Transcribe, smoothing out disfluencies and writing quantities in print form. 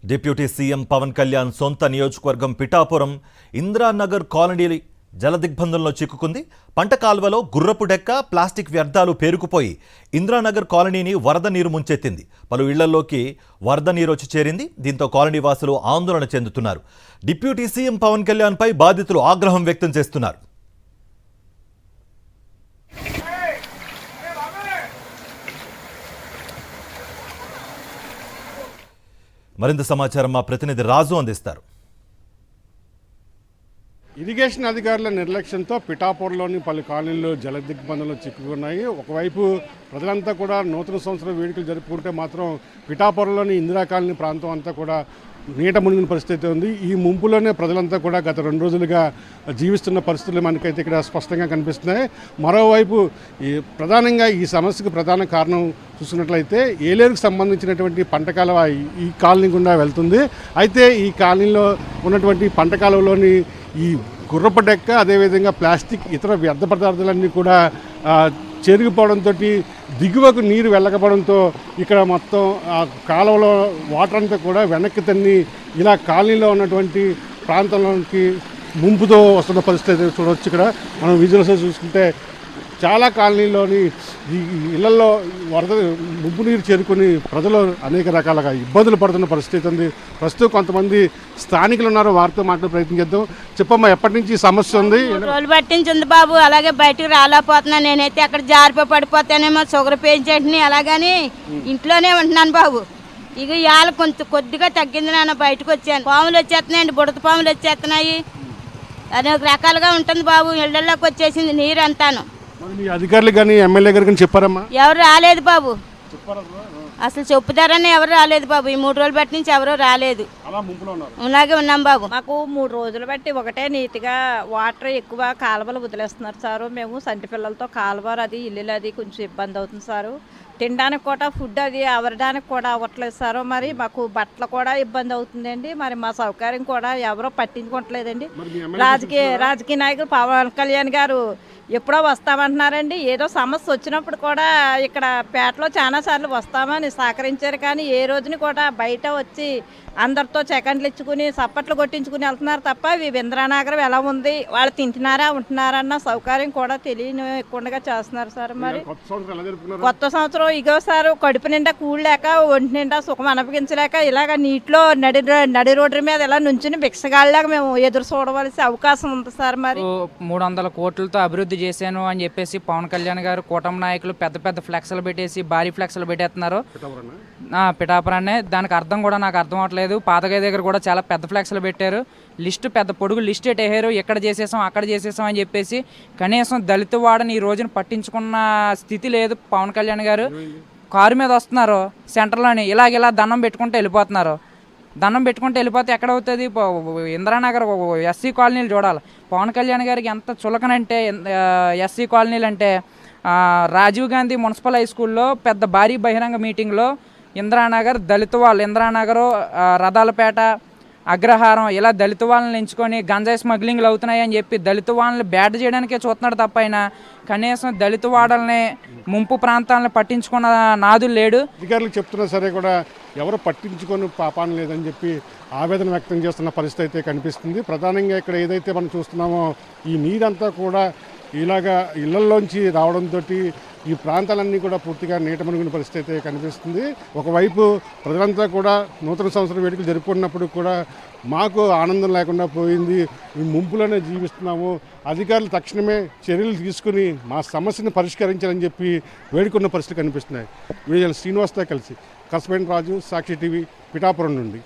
Deputy CM Pawan Kalyan సొంత నియోజకవర్గం Pithapuram Indiranagar colony జలదిగ్బంధంలో చిక్కుకుంది. పంట కాల్వలో గుర్రపు డెక్క, ప్లాస్టిక్ వ్యర్థాలు పేరుకుపోయి ఇందిరానగర్ కాలనీని వరద నీరు ముంచెత్తింది. పలు ఇళ్లలోకి వరద నీరు వచ్చి చేరింది. దీంతో కాలనీ వాసులు ఆందోళన చెందుతున్నారు. డిప్యూటీ సీఎం పవన్ కళ్యాణ్పై బాధితులు ఆగ్రహం వ్యక్తం చేస్తున్నారు. మరింత సమాచారం మా ప్రతినిధి రాజు అందిస్తారు. ఇరిగేషన్ అధికారుల నిర్లక్ష్యంతో పిఠాపురంలోని పలు కాలనీలు జలదిగ్బంధంలో చిక్కుకున్నాయి. ఒకవైపు ప్రజలంతా కూడా నూతన సంవత్సరం వేడుకలు జరుపుకుంటే మాత్రం పిఠాపురంలోని ఇందిరా కాలనీ ప్రాంతం అంతా కూడా నీట మునిగిన పరిస్థితి ఉంది. ఈ ముంపులోనే ప్రజలంతా కూడా గత 2 రోజులుగా జీవిస్తున్న పరిస్థితులు మనకైతే ఇక్కడ స్పష్టంగా కనిపిస్తున్నాయి. మరోవైపు ప్రధానంగా ఈ సమస్యకు ప్రధాన కారణం చూసుకున్నట్లయితే ఏలేరుకు సంబంధించినటువంటి పంట కాలువ ఈ కాలనీ గుండా వెళ్తుంది. అయితే ఈ కాలనీలో ఉన్నటువంటి పంట కాలువలోని ఈ గుర్రపు డెక్క, అదేవిధంగా ప్లాస్టిక్, ఇతర వ్యర్థ పదార్థాలన్నీ కూడా చెరిగిపోవడంతో దిగువకు నీరు వెళ్ళకపోవడంతో ఇక్కడ మొత్తం ఆ కాలువలో వాటర్ అంతా కూడా వెనక్కి తన్ని ఇలా కాలనీలో ఉన్నటువంటి ప్రాంతంలోకి ముంపుతో వస్తున్న పరిస్థితి చూడవచ్చు. ఇక్కడ మనం విజువల్స్ చూసుకుంటే చాలా కాలనీలోని ఈ ఇళ్లలో వరద ముంపు నీరు చేరుకుని ప్రజలు అనేక రకాలుగా ఇబ్బందులు పడుతున్న పరిస్థితి ఉంది. ప్రస్తుతం కొంతమంది స్థానికులు ఉన్నారు, వారితో మాట్లాడే ప్రయత్నం చేద్దాం. చెప్పమ్మా, ఎప్పటి నుంచి ఈ సమస్య ఉంది? రోజులు పట్టించింది బాబు. అలాగే బయటకు రాలేకపోతున్నా. నేనైతే అక్కడ జారిపోయి పడిపోతానేమో, షుగర్ పేషెంట్ని. అలాగని ఇంట్లోనే ఉంటున్నాను బాబు. ఇక ఇవాళ కొద్దిగా తగ్గింది. నాన్న బయటకు వచ్చాను. పాములు వచ్చేస్తున్నాయండి, బుడత పాములు వచ్చేస్తున్నాయి. అనేక రకాలుగా ఉంటుంది బాబు. ఇళ్లలోకి వచ్చేసింది నీరు అంతాను. అధికారులు కానీ ఎమ్మెల్యే గారు కానీ చెప్పారమ్మా? ఎవరు రాలేదు బాబు. అసలు చెప్పుతారని ఎవరు రాలేదు బాబు. ఈ 3 రోజులు బట్టి నుంచి ఎవరు రాలేదు. అలాగే ఉన్నాం బాబు. మాకు 3 రోజులు బట్టి ఒకటే నీట్గా వాటర్ ఎక్కువ కాలువలు వదిలేస్తున్నారు సారు. మేము సంటి పిల్లలతో కాలువ అది ఇల్లు అది కొంచెం ఇబ్బంది అవుతుంది సారు. తినడానికి కూడా ఫుడ్ అది అవరడానికి కూడా అవ్వట్లేదు సారు. మరి మాకు బట్టలు కూడా ఇబ్బంది అవుతుందండి. మరి మా సౌకర్యం కూడా ఎవరో పట్టించుకోవట్లేదండి. రాజకీయ నాయకులు పవన్ కళ్యాణ్ గారు ఎప్పుడో వస్తామంటున్నారండి. ఏదో సమస్య వచ్చినప్పుడు కూడా ఇక్కడ పేటలో చాలా సార్లు వస్తామని సహకరించారు. కానీ ఏ రోజుని కూడా బయట వచ్చి అందరితో సెకండ్లు ఇచ్చుకుని సప్పట్లు కొట్టించుకుని వెళ్తున్నారు తప్ప ఇందిరానగరం ఎలా ఉంది, వాళ్ళు తింటున్నారా ఉంటున్నారా అన్న సౌకర్యం కూడా తెలియకుండా చేస్తున్నారు సార్. మరి కొత్త సంవత్సరం ఇగో సార్, కడుపు నిండా కూడలేక ఒంటి నిండా సుఖం అనుభవించలేక ఇలాగ నీటిలో నడి రోడ్డు మీద ఇలా నుంచుని భిక్షగాళ్ళగా మేము ఎదురు చూడవలసిన అవకాశం ఉంది సార్. మరి 300 కోట్లతో అభివృద్ధి చేశాను అని చెప్పేసి పవన్ కళ్యాణ్ గారు కూటమి నాయకులు పెద్ద ఫ్లెక్స్లు పెట్టేసి భారీ ఫ్లెక్స్లు పెట్టేస్తున్నారు పిఠాపురాన్ని. దానికి అర్థం కూడా నాకు అర్థం అవట్లేదు. పాతగాయ దగ్గర కూడా చాలా పెద్ద ఫ్లెక్స్లు పెట్టారు. పెద్ద పొడుగు లిస్ట్ ఎట్టేహారు. ఎక్కడ చేసేసాం అక్కడ చేసేసాం అని చెప్పేసి కనీసం దళిత వాడని ఈ రోజున పట్టించుకున్న స్థితి లేదు పవన్ కళ్యాణ్ గారు. కారు మీద వస్తున్నారు సెంటర్లోని, ఇలా దండం పెట్టుకుంటూ వెళ్ళిపోతున్నారు. దండం పెట్టుకుంటూ వెళ్ళిపోతే ఎక్కడ అవుతుంది? ఇందిరానగర్ ఎస్సీ కాలనీలు చూడాలి. పవన్ కళ్యాణ్ గారికి ఎంత చులకనంటే ఎస్సీ కాలనీలు అంటే, రాజీవ్ గాంధీ మున్సిపల్ హై స్కూల్లో పెద్ద భారీ బహిరంగ మీటింగ్లో ఇందిరానగర్ దళిత వాళ్ళు, ఇందిరానగర్, రథాలపేట, అగ్రహారం ఇలా దళిత వాళ్ళని ఎంచుకొని గంజాయి స్మగ్లింగ్లు అవుతున్నాయి అని చెప్పి దళిత వాళ్ళని బ్యాడ్ చేయడానికే చూస్తున్నాడు తప్ప అయినా కనీసం దళిత వాడల్ని ముంపు ప్రాంతాలను పట్టించుకున్న నాదులు లేడు. అధికారులు చెప్తున్నా సరే కూడా ఎవరు పట్టించుకొని పాపాన్ని లేదని చెప్పి ఆవేదన వ్యక్తం చేస్తున్న పరిస్థితి అయితే కనిపిస్తుంది. ప్రధానంగా ఇక్కడ ఏదైతే మనం చూస్తున్నామో ఈ నీరంతా కూడా ఇలాగా ఇళ్లలోంచి రావడంతో ఈ ప్రాంతాలన్నీ కూడా పూర్తిగా నీట మునిగిన పరిస్థితి అయితే కనిపిస్తుంది. ఒకవైపు ప్రజలంతా కూడా నూతన సంవత్సరం వేడుకలు జరుపుకున్నప్పుడు కూడా మాకు ఆనందం లేకుండా పోయింది, ఈ ముంపులోనే జీవిస్తున్నాము, అధికారులు తక్షణమే చర్యలు తీసుకుని మా సమస్యను పరిష్కరించాలని చెప్పి వేడుకున్న పరిస్థితులు కనిపిస్తున్నాయి. విజయల్ శ్రీనివాస్తో కలిసి కస్బెండ్ రాజు, సాక్షి టీవీ, పిఠాపురం నుండి.